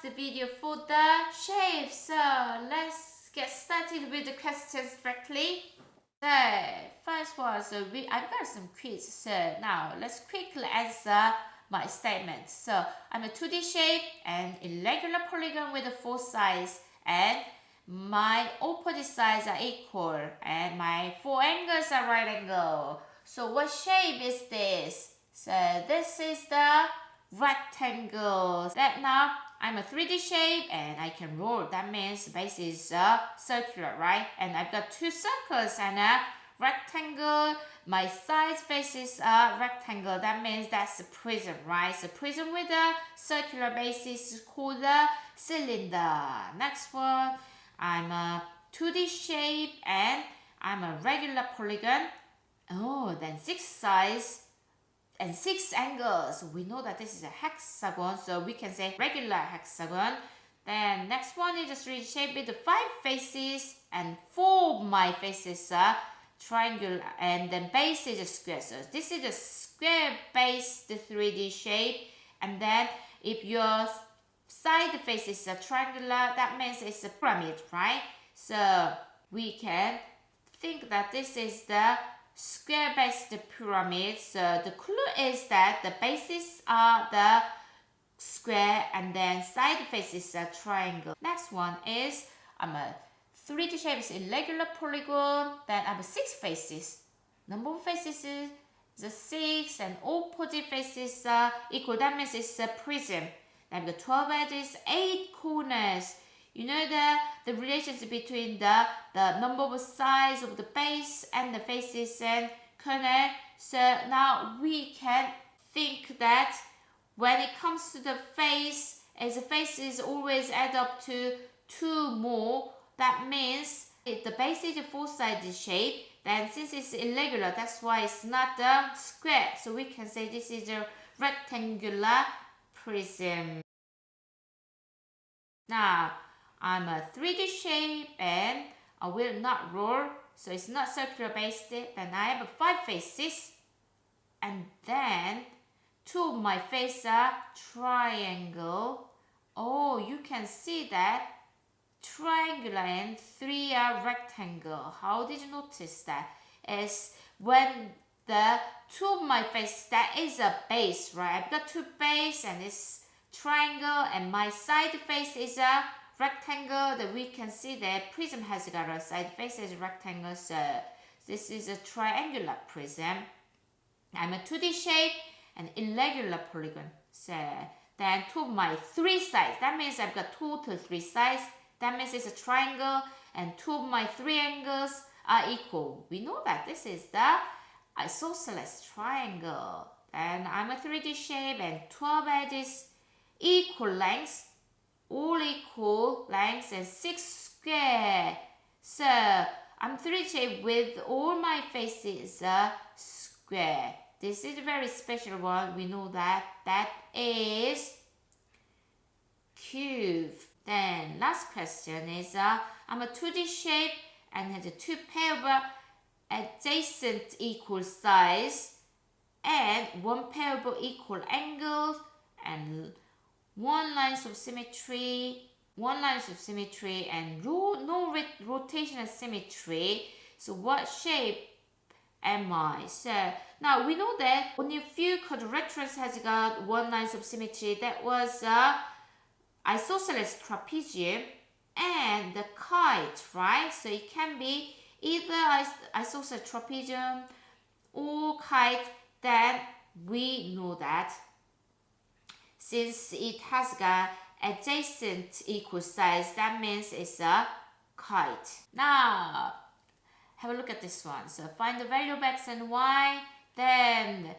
the video for the shape. So let's get started with the questions directly. So first one, I've got some quiz. So now let's quickly answer my statement. So I'm a 2D shape and irregular polygon with 4 sides, and my opposite sides are equal, and my 4 angles are right angle. So what shape is this? So this is the rectangle. That now I'm a 3D shape and I can roll. That means the base is circular, right? And I've got 2 circles and a rectangle. My side faces a rectangle. That means that's a prism, right? So prism with a circular base is called a cylinder. Next one, I'm a 2D shape and I'm a regular polygon. Oh, then 6 sides and 6 angles. We know that this is a hexagon, so we can say regular hexagon. Then next one is a 3D shape with 5 faces, and 4 of my faces are triangle, and then base is a square. So this is a square base, the 3D shape. And then if your side faces are triangular, that means it's a pyramid, right? So we can think that this is the square-based pyramid. So the clue is that the bases are the square and then side faces are triangle. Next one is I'm a 3D shape is irregular polygon. Then I have 6 faces. Number of faces is the 6 and opposite faces are equal. That means it's a prism. Then the 12 edges, 8 corners. You know the relationship between the number of sides of the base and the faces and corner. So now we can think that when it comes to the face, as the faces always add up to 2 more, that means if the base is a 4-sided shape, then since it's irregular, that's why it's not a square. So we can say this is a rectangular prism. Now, I'm a 3D shape and I will not roll, so it's not circular based. Then I have 5 faces, and then 2 of my faces are triangle. Oh, you can see that triangular and 3 are rectangle. How did you notice that? Is when the 2 of my faces, that is a base, right? I've got 2 base and it's triangle, and my side face is a rectangle. That we can see that prism has got a side face as a rectangle, so this is a triangular prism. I'm a 2D shape and irregular polygon. So then 2 of my 3 sides, that means I've got total 3 sides. That means it's a triangle, and 2 of my 3 angles are equal. We know that this is the isosceles triangle. Then I'm a 3D shape and 12 edges, equal lengths, all equal lengths, and 6 square. So I'm 3D shape with all my faces square. This is a very special one. We know that that is cube. Then last question is I'm a 2D shape and has 2 pair of adjacent equal sides and 1 pair of equal angles and 1 lines of symmetry, and no rotational symmetry. So what shape am I? So now we know that only a few quadrilaterals has got 1 lines of symmetry. That was isosceles trapezium and the kite, right? So it can be either isosceles trapezium or kite. Then we know that since it has got adjacent equal sides, that means it's a kite. Now, have a look at this one. So find the value of x and y. Then,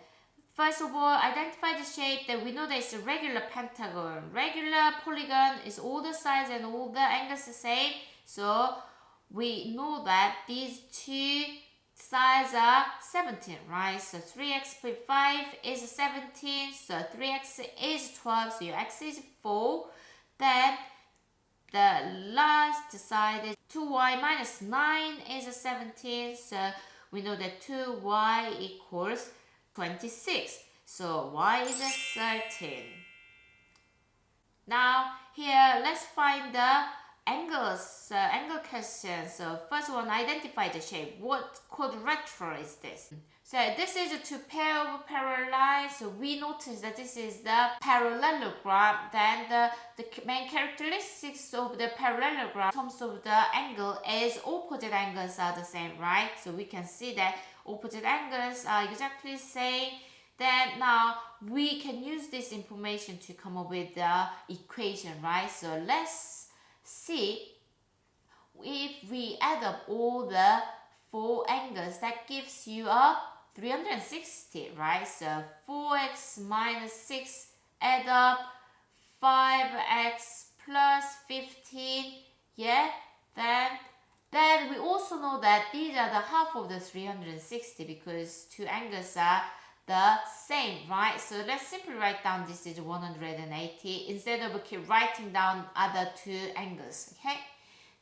first of all, identify the shape. Then we know that it's a regular pentagon. Regular polygon is all the sides and all the angles the same. So we know that these 2 sides are 17, right? So 3x plus 5 is 17. So 3x is 12. So your x is 4. Then the last side is 2y minus 9 is 17. So we know that 2y equals 26. So y is 13. Now here let's find the angles, angle question. So first one, identify the shape. What quadrilateral is this? So this is two pair of parallel lines. So we notice that this is the parallelogram. Then the main characteristics of the parallelogram in terms of the angle is opposite angles are the same, right? So we can see that opposite angles are exactly the same. Then now we can use this information to come up with the equation, right? So let's see if we add up all the four angles, that gives you a 360, right? So 4x minus 6 add up 5x plus 15, yeah? Then we also know that these are the half of the 360 because two angles are the same, right? So let's simply write down this is 180 instead of keep writing down other two angles, okay?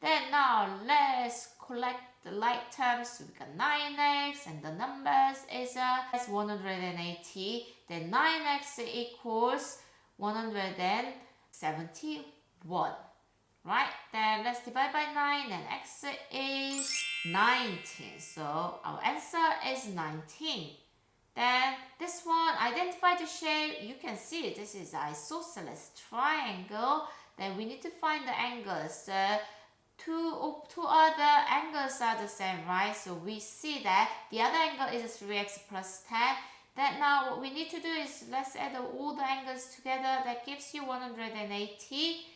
Then now let's collect the like terms. So we got 9x and the numbers is 180. Then 9x equals 171, right? Then let's divide by 9 and x is 19. So our answer is 19. Then this one, identify the shape. You can see this is isosceles triangle. Then we need to find the angles. Two other angles are the same, right? So we see that the other angle is 3x plus 10. Then now what we need to do is let's add all the angles together. That gives you 180.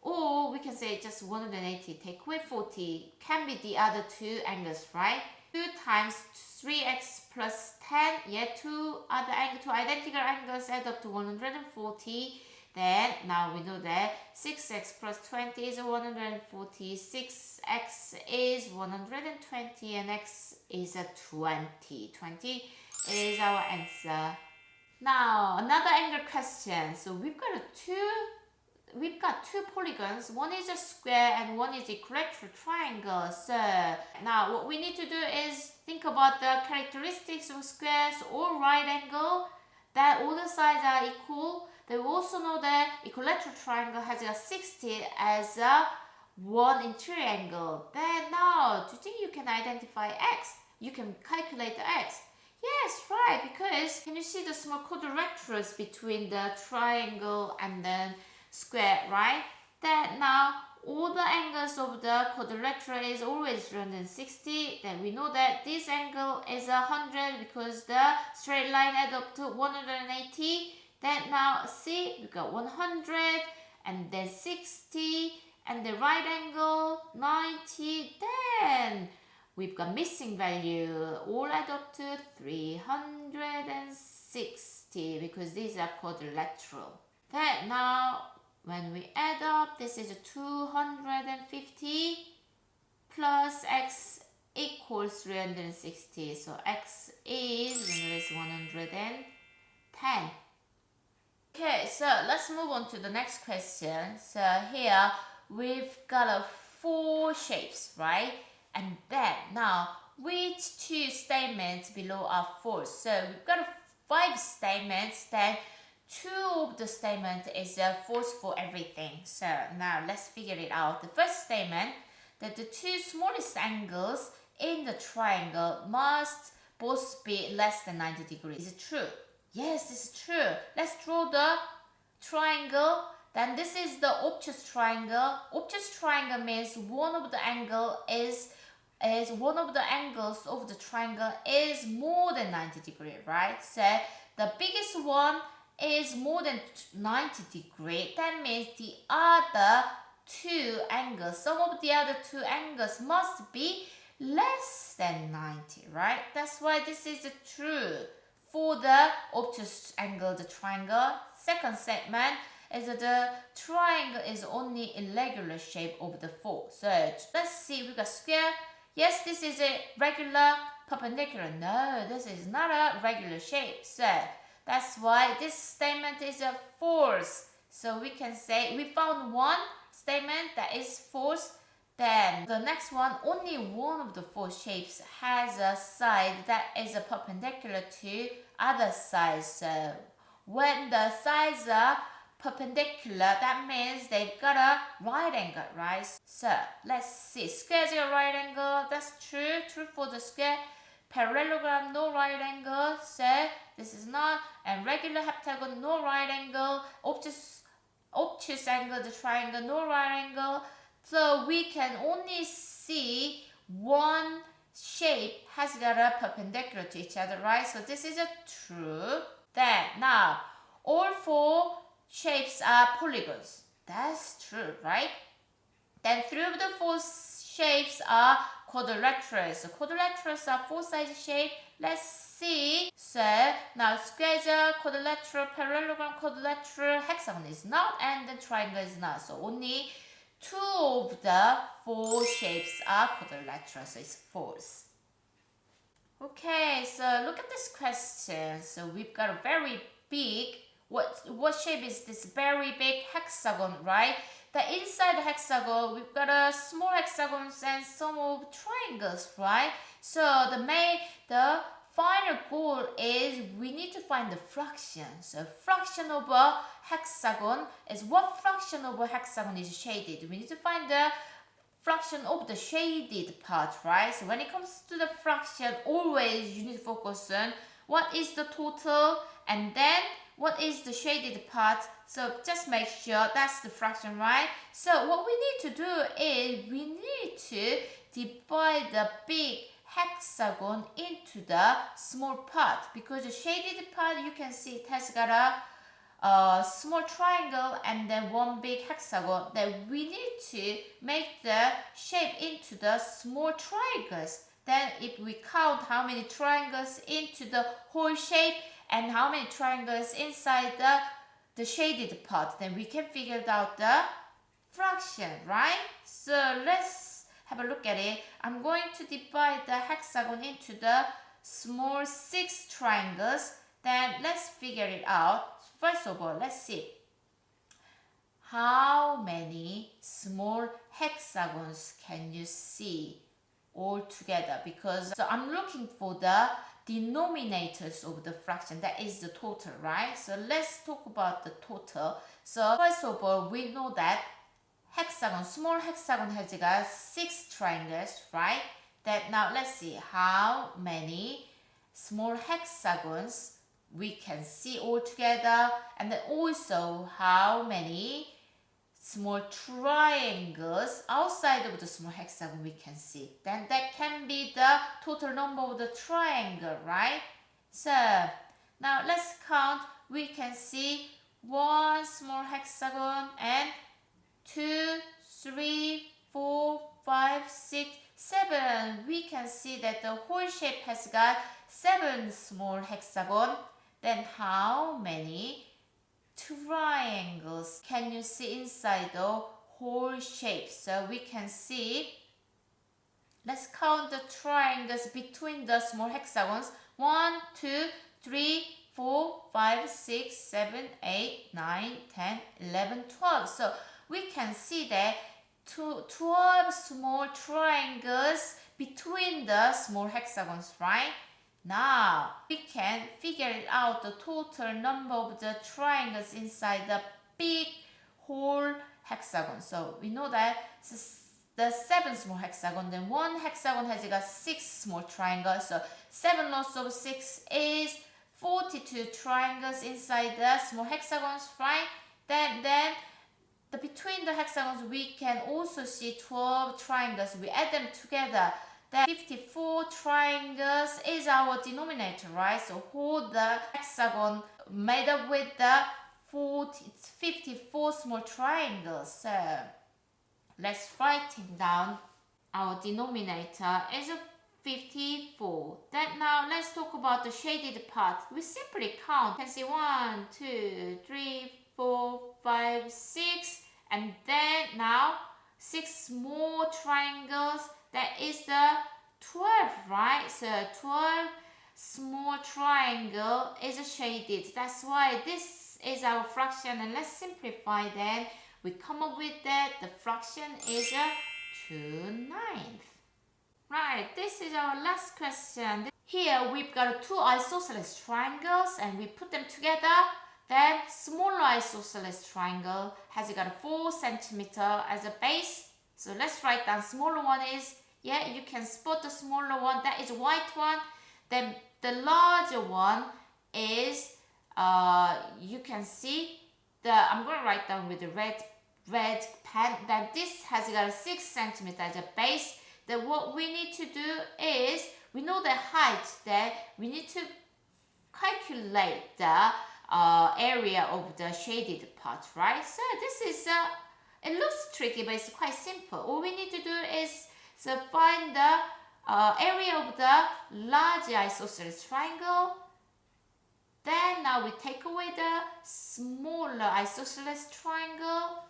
Or we can say just 180 take away 40 can be the other two angles, right? 2 times 3x plus 10, yeah, two identical angles add up to 140. Then now we know that 6x plus 20 is 140, 6x is 120 and x is 20. 20 is our answer. Now another angle question. So we've got two polygons. One is a square and one is equilateral triangle. So now what we need to do is think about the characteristics of squares or right angle, that all the sides are equal. They also know that equilateral triangle has a 60 as a one interior angle. Then now, do you think you can identify x? You can calculate the x. Yes, right, because can you see the small quadrilaterals between the triangle and then square, right? Then now all the angles of the quadrilateral is always 360. Then we know that this angle is 100 because the straight line add up to 180. Then now see, we got 100 and then 60 and the right angle 90. Then we've got missing value, all add up to 360 because these are quadrilateral. Then now when we add up, this is 250 plus x equals 360. So x is 110. Okay, so let's move on to the next question. So here we've got 4 shapes, right? And then now which 2 statements below are false? So we've got 5 statements, then 2 of the statement is false for everything. So now let's figure it out. The first statement, that the 2 smallest angles in the triangle must both be less than 90 degrees. Is it true? Yes, this is true. Let's draw the triangle. Then this is the obtuse triangle. Obtuse triangle means one of the angles of the triangle is more than 90 degrees, right? So the biggest one is more than 90 degrees. That means the other 2 angles, some of the other 2 angles must be less than 90, right? That's why this is true for the obtuse angle, the triangle. Second statement is that the triangle is only irregular shape of the 4. So let's see, we got square. Yes, this is a regular perpendicular. No, this is not a regular shape. So that's why this statement is a false. So we can say we found one statement that is false. Then the next one, only one of the 4 shapes has a side that is perpendicular to other sides. So when the sides are perpendicular, that means they've got a right angle, right? So let's see. Squares got right angle. That's true. True for the square. Parallelogram, no right angle. So this is not. And regular heptagon, no right angle. Obtuse angle, the triangle, no right angle. So we can only see one shape has got a perpendicular to each other, right? So this is a true. Then now all four shapes are polygons. That's true, right? Then three of the four shapes are quadrilaterals. So quadrilaterals are four-sided shape. Let's see. So now squares are quadrilateral, parallelogram quadrilateral, hexagon is not, and then triangle is not. So only two of the four shapes are quadrilateral. So it's false. Okay, so look at this question. So we've got a very big, what shape is this very big hexagon, right? The inside the hexagon, we've got a small hexagons and some of triangles, right? So the final goal is we need to find the fraction. So fraction of a hexagon is what fraction of a hexagon is shaded. We need to find the fraction of the shaded part, right? So when it comes to the fraction, always you need to focus on what is the total and then what is the shaded part. So just make sure that's the fraction, right? So what we need to do is we need to divide the big hexagon into the small part, because the shaded part, you can see it has got a small triangle and then one big hexagon. Then we need to make the shape into the small triangles. Then if we count how many triangles into the whole shape and how many triangles inside the shaded part, then we can figure out the fraction, right? So let's have a look at it. I'm going to divide the hexagon into the small 6 triangles. Then let's figure it out. First of all, let's see how many small hexagons can you see all together, because so I'm looking for the denominators of the fraction, that is the total, right? So let's talk about the total. So first of all, we know that hexagon, small hexagon has got 6 triangles, right? That now let's see how many small hexagons we can see all together, and then also how many small triangles outside of the small hexagon we can see. Then that can be the total number of the triangle, right? So now let's count. We can see 1 small hexagon and 2, 3, 4, 5, 6, 7. We can see that the whole shape has got 7 small hexagon. Then how many triangles can you see inside the whole shape? So we can see, let's count the triangles between the small hexagons. 1, 2, 3, 4, 5, 6, 7, 8, 9, 10, 11, 12. So we can see that 12 small triangles between the small hexagons, right? Now we can figure it out the total number of the triangles inside the big whole hexagon. So we know that the 7 small hexagon, then one hexagon has got 6 small triangles. So 7 lots of 6 is 42 triangles inside the small hexagons, right? Then between the hexagons we can also see 12 triangles. We add them together. Then 54 triangles is our denominator, right? So hold the hexagon made up with the 54 small triangles. So let's write down. Our denominator is 54. Then now let's talk about the shaded part. We simply count. You can see 1, 2, 3, 4, 5, 6, and then now 6 more triangles. That is the 12, right? So 12 small triangle is shaded. That's why this is our fraction. And let's simplify that. We come up with that the fraction is 2/9. Right, this is our last question. Here we've got 2 isosceles triangles and we put them together. Then smaller isosceles triangle has got a 4 centimeter as a base. So let's write down smaller one is, yeah, you can spot the smaller one, that is white one. Then the larger one is, you can see, I'm going to write down with the red pen, that this has got a 6 centimeter as a base. Then what we need to do is, we know the height there, we need to calculate the area of the shaded part, right? So this is, it looks tricky, but it's quite simple. All we need to do is find the area of the large isosceles triangle. Then now we take away the smaller isosceles triangle.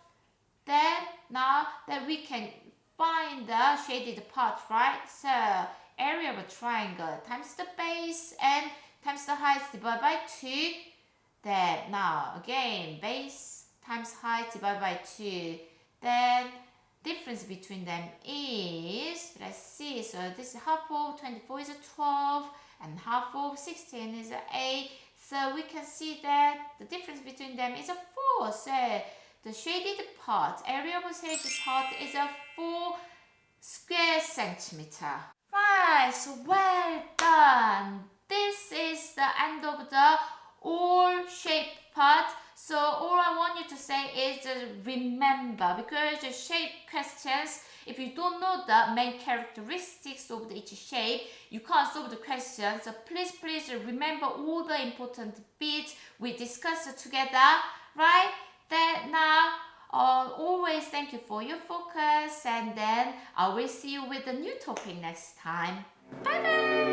Then now that we can find the shaded part, right? So area of a triangle times the base and times the height divided by 2. Then now again, base times height divided by 2. Then difference between them is, let's see, so this is half of 24 is a 12 and half of 16 is a 8. So we can see that the difference between them is a 4. So the shaded part, area of a shaded part is a 4 square centimeter. Right, so well done. This is the end of the all shape part. So all I want you to say is remember, because the shape questions, if you don't know the main characteristics of each shape, you can't solve the question. So please remember all the important bits we discussed together, right? Then now, always thank you for your focus, and then I will see you with a new topic next time. Bye bye.